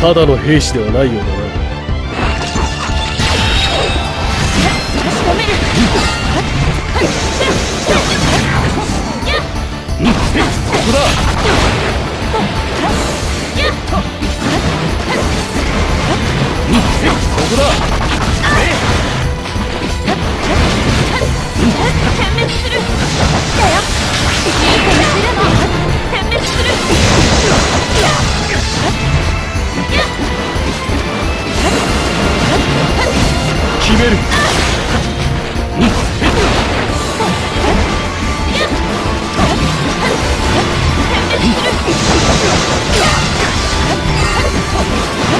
ただの兵士ではないようだな。ここだ。ここだ。点滅する。だよ。いい子にするの。点滅する。決める。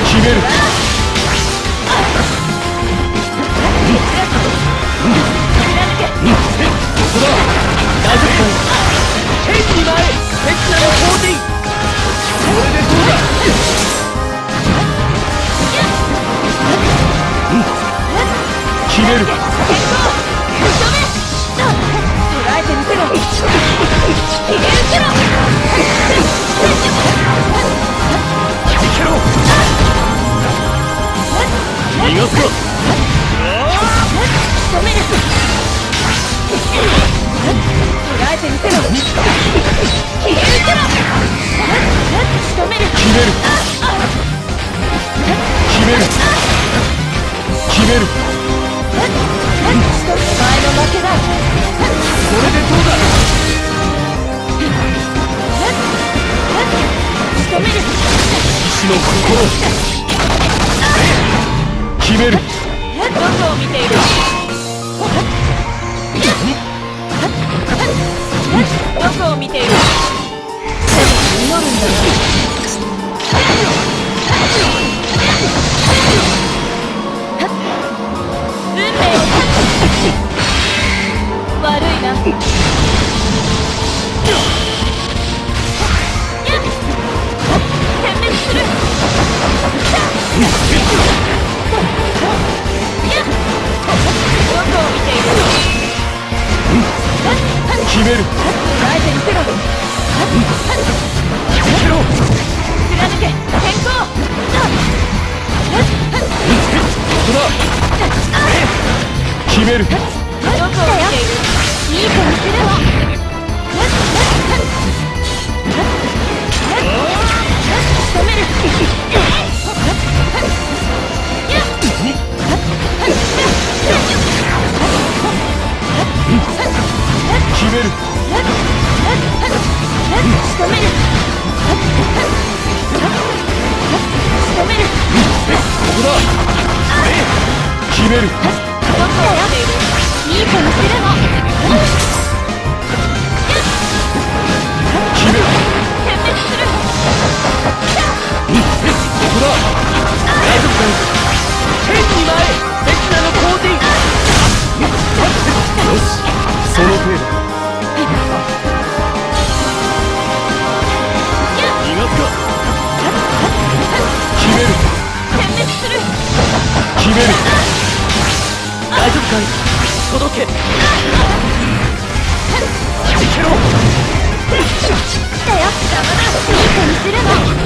決める。ここだ。大丈夫か。兵士に回れ。敵なの攻撃。これでどうだ。決める。捉えてみせろ。逃げるけろ。逃がすか。仕留める。捉えてみせろ。逃げるけろ。仕留める。決める。決める。決める。お前の負けだ。これでどうだ。仕留める。騎士の心。決める。どこを見ている。どこを見ている。でも祈るんだよ。運命を悪いな。点滅する。どこを見ている。決める。捉えてみせろ。決めろ。貫け。変更。ここだ。決める。どこを見ている。いい子にするわ。仕留める。決める。仕留める。仕留める。ここだ。決める。どこを見ている。いい子にするの。決める。点滅する。ここだ。大丈夫か。兵士に回れ。敵なの攻撃。よし、その程度。逃がすか。決める。点滅する。決める。大丈夫かい。届け。いけろ。だよ。邪魔だ。いい子にするの。